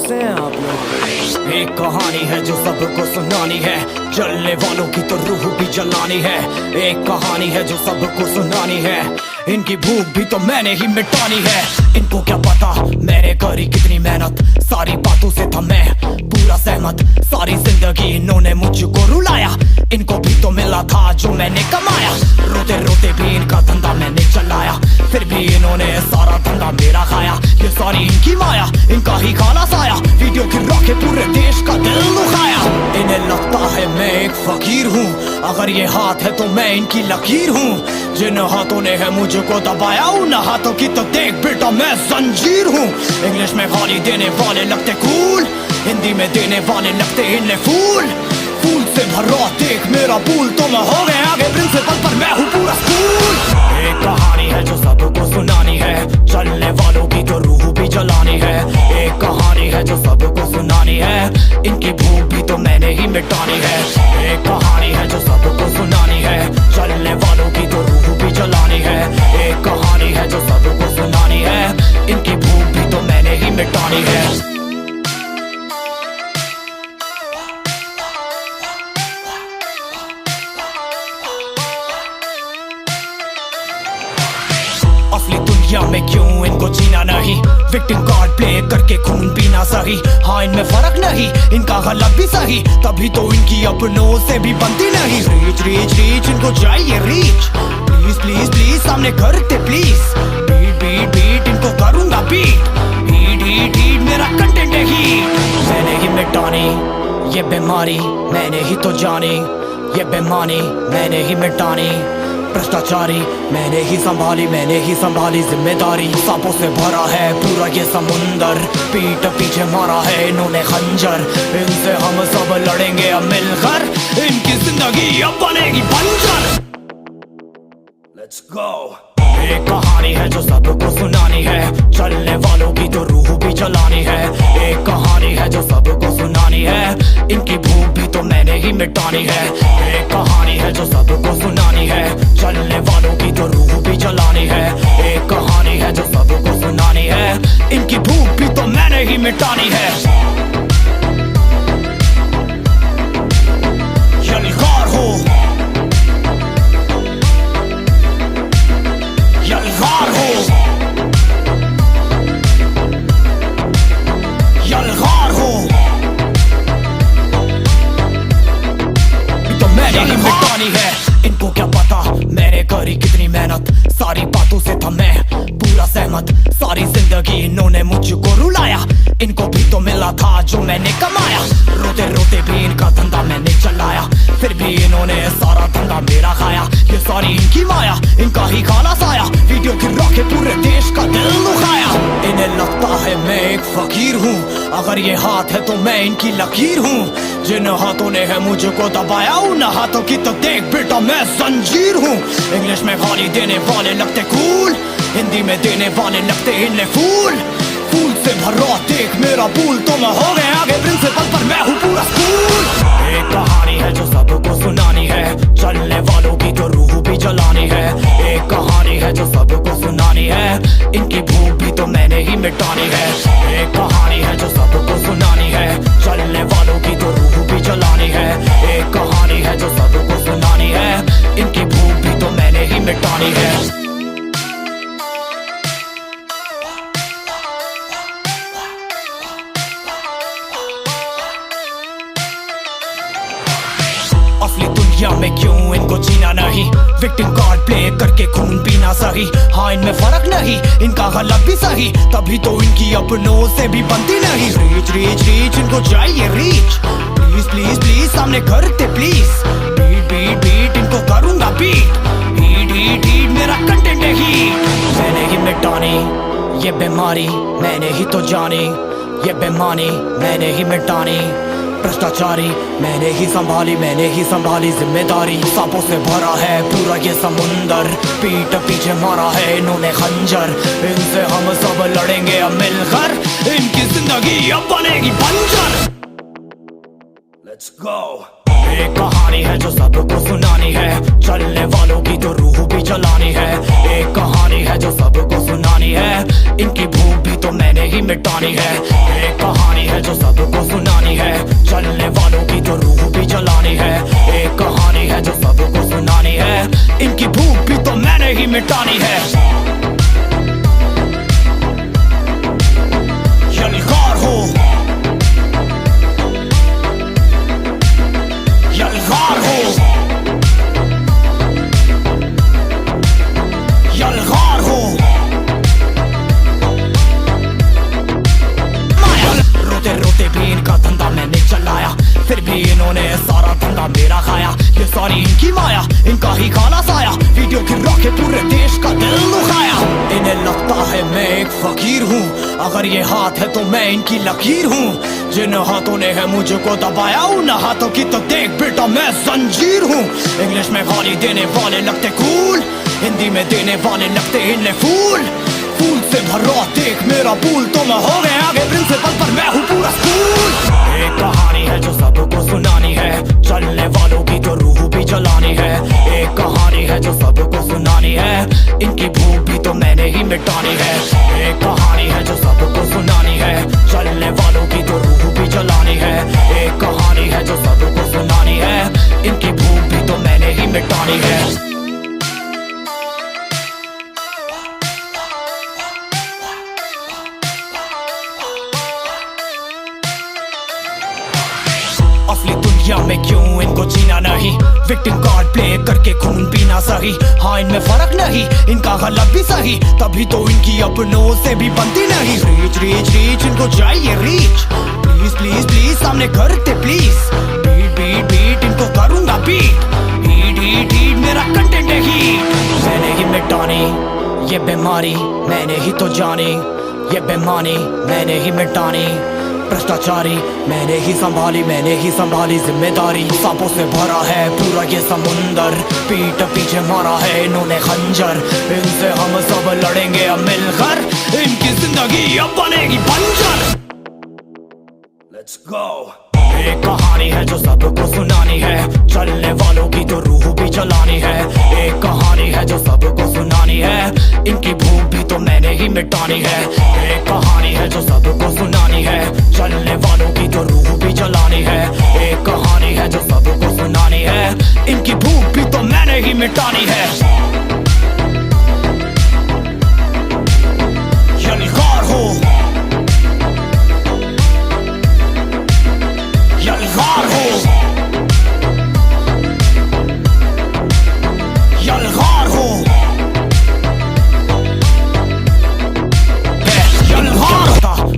कैसे हैं आप लोग? एक कहानी है जो सबको सुनानी है, जलने वालों की तो रूह भी जलानी है। एक कहानी है जो सबको सुनानी है, इनकी भूख भी तो मैंने ही मिटानी है। इनको क्या पता मैंने करी कितनी मेहनत, सारी बातों से था मैं पूरा सहमत। सारी जिंदगी इन्होंने मुझको रुलाया, इनको भी तो मिला था जो मैंने कमाया। रोते रोते भी इनका धंधा मैंने चलाया, फिर भी इन्होंने सारा धंधा मेरा खाया। ये सारी इनकी माया, इनका ही काला साया, वीडियो गिरा के पूरे देश का दिल दुखाया। इन्हें लगता है मैं एक फकीर हूँ, अगर ये हाथ है तो मैं इनकी लकीर हूँ। जिन हाथों ने है मुझको दबाया, उन हाथों की तो देख बेटा मैं जंजीर हूँ। इंग्लिश में गाली देने वाले लगते कूल, हिंदी में देने वाले लगते इन्हें फूल। फूल से भरा देख मेरा पूल, तो मैं हो गया आगे प्रिंसिपल पर मैं हूँ पूरा स्कूल। एक कहानी है जो सबको सुनानी है, चलने वालों की तो रूह भी जलानी है। एक कहानी है जो सबको सुनानी है, इनकी भूख भी तो मैंने ही मिटानी है। एक कहानी है जो सबको सुनानी है, चलने वालों की तो रूह भी जलानी है। एक कहानी है जो सबको सुनानी है, इनकी भूख भी तो मैंने ही मिटानी है। असली दुनिया में क्यों इनको जीना नहीं, विक्टिम कार्ड प्ले करके खून पीना सही। हाँ इनमें फर्क नहीं, इनका गलत भी सही, तभी तो इनकी अपनों से भी बनती नहीं। रीच रीच रीच इनको चाहिए रीच, प्लीज प्लीज प्लीज सामने करते प्लीज। बीट बीट बीट इनको करूंगा बीट, हीट हीट हीट मेरा कंटेंट है हीट। मैंने ही मिटानी ये बीमारी, मैंने ही तो जानी ये बेमानी, मैंने ही मिटानी भ्रष्टाचारी। मैंने ही संभाली जिम्मेदारी। सांपों से भरा है पूरा ये समुंदर, पीठ पीछे मारा है इन्होंने खंजर। इनसे हम सब लड़ेंगे अब मिलकर, इनकी जिंदगी अब बनेगी बंजर। Let's go। एक कहानी है जो सबको सुनानी है, चलने वालों की तो रूह भी जलानी है। एक कहानी है जो सबको सुनानी है, इनकी भूख भी तो मैंने ही मिटानी है। एक कहानी है जो सबको सुनानी है, चलने वालों की तो रूह भी जलानी है। एक कहानी है जो सबको सुनानी है, इनकी भूख भी तो मैंने ही मिटानी है। यलगार हो, यलगार हो, यलगार हो, तो मैंने ही मिटानी है। इनको क्या पता मैंने करी कितनी मेहनत, सारी बातों से था मैं पूरा सहमत। सारी जिंदगी इन्होंने मुझको रुलाया, इनको भी तो मिला था जो मैंने कमाया। रोते रोते भी इनका धंधा मैंने चलाया, फिर भी इन्होंने सारा धंधा मेरा खाया। ये सारी इनकी माया, इनका ही काला साया, वीडियो गिरा के पूरे देश का दिल दुखाया। इन्हें लगता है मैं एक फकीर हूँ, अगर ये हाथ है तो मैं इनकी लकीर हूँ। जिन हाथों ने है मुझको दबाया, उन हाथों की तो देख बेटा मैं जंजीर हूँ। इंग्लिश में गाली देने वाले लगते कूल, हिंदी में देने वाले लगते इन्हें फूल। फूल से भरा देख मेरा पूल, तो मैं हो गया आगे प्रिंसिपल पर मैं हूँ पूरा स्कूल। एक कहानी है जो सबको सुनानी है, चलने वालों की तो रूह भी जलानी है। एक कहानी है जो सबको सुनानी है, इनकी भूख भी तो मैंने ही मिटानी है। एक कहानी है जो सबको सुनानी है, चलने वालों की तो रूह भी जलानी है। एक कहानी है जो सबको सुनानी है, इनकी भूख भी तो मैंने ही मिटानी है। असली दुनिया में क्यों इनको जीना नहीं, विक्टिम कार्ड प्ले करके खून पीना सही। हाँ इनमें फर्क नहीं, इनका गलत भी सही, तभी तो इनकी अपनों से भी बनती नहीं। रीच रीच रीच इनको चाहिए रीच, प्लीज प्लीज प्लीज सामने करते प्लीज। बीट बीट बीट इनको करूंगा बीट, हीट हीट हीट मेरा कंटेंट है हीट। मैंने ही मिटानी ये बीमारी, मैंने ही तो जानी ये बेमानी, मैंने ही मिटानी भ्रष्टाचारी। मैंने ही संभाली जिम्मेदारी। सांपों से भरा है पूरा ये समुंदर, पीठ पीछे मारा है इन्होंने खंजर। इनसे हम सब लड़ेंगे अब मिलकर, इनकी जिंदगी अब बनेगी बंजर। Let's go। एक कहानी है जो सबको सुनानी है, चलने वालों की तो रूह भी जलानी है। एक कहानी है जो सबको सुनानी है, इनकी भूख भी तो मैंने ही मिटानी है। एक कहानी है मिटानी है। यलगार हो, यलगार हो, यलगार हो। रोते रोते भी इनका धंधा मैंने चलाया, फिर भी इन्होंने सारा धंधा मेरा खाया। ये सारी इनकी माया, इनका ही खाना साया, वीडियो गिरा के पूरे देश का दिल दुखाया। इन्हें लगता है मैं एक फकीर हूँ, अगर ये हाथ है तो मैं इनकी लकीर हूँ। जिन हाथों ने है मुझको दबाया, उन हाथों की तो देख बेटा मैं जंजीर हूँ। इंग्लिश में गाली देने वाले लगते कूल, हिंदी में देने वाले लगते इन्हें फूल। फूल से भरा देख मेरा पूल, तो मैं हो गया आगे प्रिंसिपल पर मैं हूँ पूरा स्कूल। एक कहानी है जो सबको सुनानी है, चलने वालों की तो रूह भी जलानी है। एक कहानी है जो सबको सुनानी है, इनकी भूख भी तो मैंने ही मिटानी है। एक कहानी है जो सबको सुनानी है, चलने वालों की तो रूह भी जलानी है। एक कहानी है जो सबको सुनानी है, इनकी भूख भी तो मैंने ही मिटानी है। असली दुनिया में क्यों इनको जीना नहीं, विक्टिम कार्ड प्ले करके खून पीना सही। हाँ इनमें फर्क नहीं, इनका गलत भी सही, तभी तो इनकी अपनों से भी बनती नहीं। रीच रीच रीच इनको चाहिए रीच, प्लीज प्लीज प्लीज सामने करते प्लीज। बीट बीट बीट इनको करूंगा बीट, हीट हीट हीट मेरा कंटेंट है हीट। मैंने ही मिटानी ये बीमारी, मैंने ही तो जानी ये बेमानी, मैंने ही मिटानी भ्रष्टाचारी, मैंने ही संभाली जिम्मेदारी। सांपों से भरा है पूरा ये समुंदर, पीठ पीछे मारा है इन्होंने खंजर। इनसे हम सब लड़ेंगे अब मिलकर, इनकी जिंदगी अब बनेगी बंजर। Let's go। एक कहानी है जो सबको सुनानी है, चलने वालों की तो रूह भी जलानी है। एक कहानी है जो सबको सुनानी है, इनकी भूख भी तो मैंने ही मिटानी है। एक कहानी है जो सबको सुनानी है, चलने वालों की तो रूह भी जलानी है। एक कहानी है जो सबको सुनानी है, इनकी भूख भी तो मैंने ही मिटानी है। यलगार हो, यलगार हो, यलगार हो,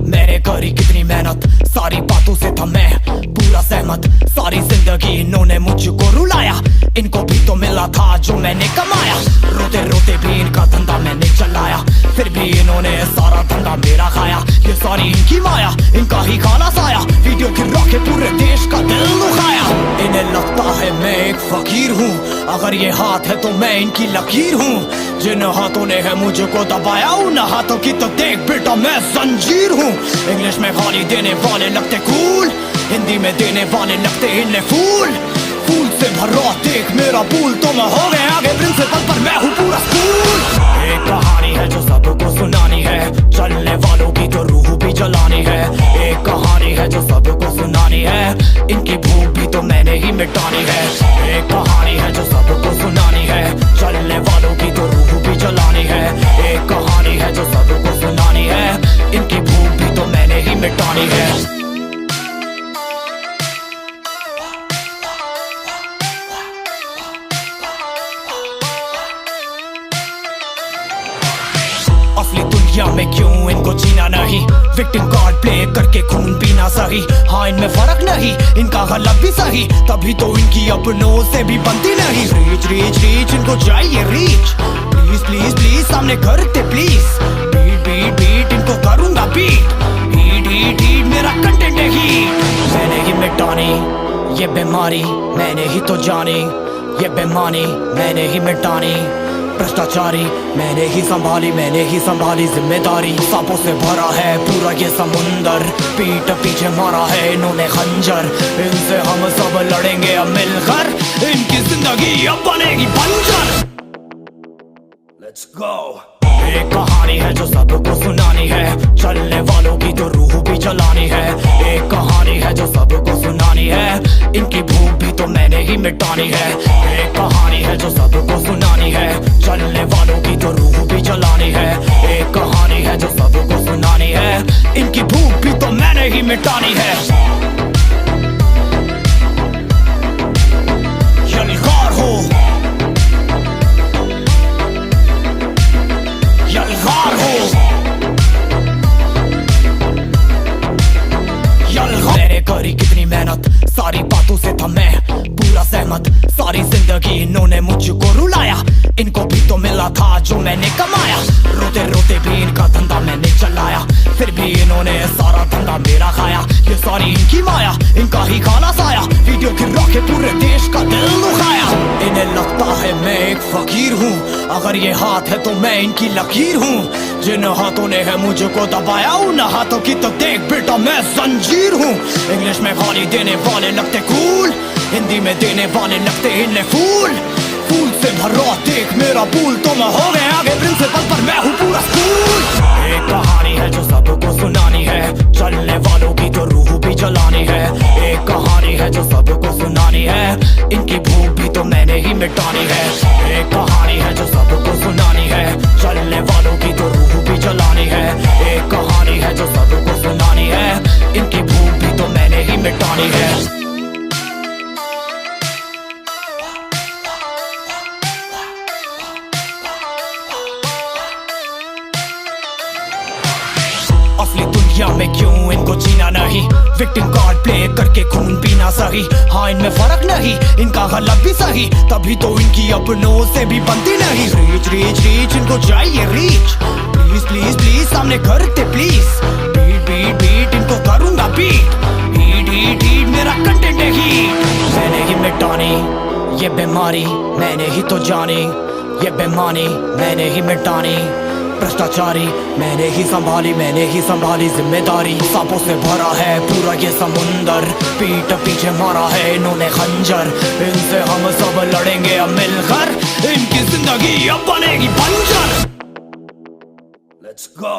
मैंने करी कितनी मेहनत, सारी बातों से था मैं पूरा सहमत। सारी जिंदगी इन्होंने मुझको रुलाया, इनको भी तो मिला था जो मैंने कमाया। रोते रोते भी इनका धंधा मैंने चलाया, फिर भी इन्होंने सारा धंधा मेरा खाया। ये सारी इनकी माया, इनका ही खाना साया, वीडियो गिरा के पूरे देश का दिल दुखाया। इन्हें लगता है मैं एक फकीर हूँ, अगर ये हाथ है तो मैं इनकी लकीर हूँ। जिन हाथों ने है मुझको दबाया, उन हाथों की तो देख बेटा मैं जंजीर हूँ। इंग्लिश में गाली देने वाले लगते कूल, हिंदी में देने वाले लगते इन्हें फूल। फूल से भरा देख मेरा पूल, तो मैं हो गया आगे प्रिंसिपल पर मैं हूँ पूरा स्कूल। एक कहानी है जो सबको सुनानी है, चलने वालों की तो रूह भी जलानी है। एक कहानी है जो सबको सुनानी है, इनकी भूख भी तो मैंने ही मिटानी है। एक कहानी है जो सबको सुनानी है, चलने वालों की तो रूह भी जलानी है। एक कहानी है जो सबको सुनानी है, इनकी भूख भी तो मैंने ही मिटानी है। असली दुनिया में क्यों इनको जीना नहीं, विक्टिम कार्ड प्ले करके खून पीना सही। हाँ इनमें फर्क नहीं, इनका गलत भी सही, तभी तो इनकी अपनों से भी बनती नहीं। रीच रीच रीच इनको चाहिए रीच, प्लीज प्लीज प्लीज सामने करते प्लीज। बीट बीट बीट इनको करूंगा बीट, हीट हीट हीट मेरा कंटेंट है हीट। मैंने ही मिटानी ये बीमारी, मैंने ही तो जानी ये बेमानी, मैंने ही मिटानी भ्रष्टाचारी, मैंने ही संभाली जिम्मेदारी। सांपों से भरा है पूरा ये समुंदर, पीठ पीछे मारा है इन्होंने खंजर। इनसे हम सब लड़ेंगे अब मिलकर, इनकी जिंदगी अब बनेगी बंजर। Let's go। एक कहानी है जो सबको सुनानी है, चलने वालों की तो रूह भी जलानी है। एक कहानी है जो सबको सुनानी है, इनकी भूख भी तो मैंने ही मिटानी है। एक कहानी है जो सबको सुनानी है, चलने वालों की तो रूह भी जलानी है। एक कहानी है जो सबको सुनानी है, इनकी भूख भी तो मैंने ही मिटानी है। यलगार हो, यलगार हो, यलगार। मैंने करी कितनी मेहनत, सारी बातों से था मैं पूरा सहमत। सारी जिंदगी इन्होंने मुझको रुलाया, इनको भी तो मिला था जो मैंने कमाया। रोते रोते भी इनका धंधा मैंने चलाया, फिर भी इन्होंने सारा धंधा मेरा खाया। ये सारी इनकी माया, इनका ही खाना साया। वीडियो गिरा के पूरे देश का दिल दुखाया। इन्हें लगता है मैं एक फकीर हूँ, अगर ये हाथ है तो मैं इनकी लकीर हूँ। जिन हाथों ने है मुझको दबाया, उन हाथों की तो देख बेटा मैं जंजीर हूँ। इंग्लिश में गाली देने वाले लगते कूल, हिंदी में देने वाले लगते इन्हें फूल। फूल से भरा देख मेरा पूल, तो मैं हो गया आगे प्रिंसिपल पर मैं हूँ पूरा स्कूल। एक कहानी है जो सबको सुनानी है, चलने वालों की तो रूह भी जलानी है। एक कहानी है जो सबको सुनानी है, इनकी भूख भी तो मैंने ही मिटानी है। एक कहानी है जो सबको सुनानी है, चलने वालों की तो रूह भी जलानी है। एक कहानी है जो सबको सुनानी है, इनकी भूख भी तो मैंने ही मिटानी है। असली दुनिया में क्यों इनको जीना नहीं, विक्टिम कार्ड प्ले करके खून पीना सही। हाँ इनमें फर्क नहीं, इनका गलत भी सही, तभी तो इनकी अपनों से भी बनती नहीं। रीच रीच रीच इनको चाहिए रीच, प्लीज प्लीज प्लीज सामने करते प्लीज। बीट बीट बीट इनको करूंगा बीट, हीट हीट हीट मेरा कंटेंट है हीट। मैंने ही मिटानी ये बीमारी, मैंने ही तो जानी ये बेमानी, मैंने ही मिटानी भ्रष्टाचारी। मैंने ही संभाली जिम्मेदारी। सांपों से भरा है पूरा ये समुंदर, पीठ पीछे मारा है इन्होंने खंजर। इनसे हम सब लड़ेंगे अब मिलकर, इनकी जिंदगी अब बनेगी बंजर। Let's go।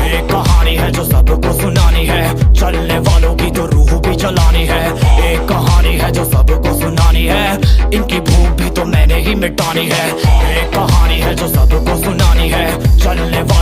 एक कहानी है जो सबको सुनानी है, चलने वालों की तो रूह भी जलानी है। एक कहानी है जो सबको सुनानी है, इनकी भूख भी तो मैंने ही मिटानी है। एक कहानी है जो सबको सुनानी है, चलने वालों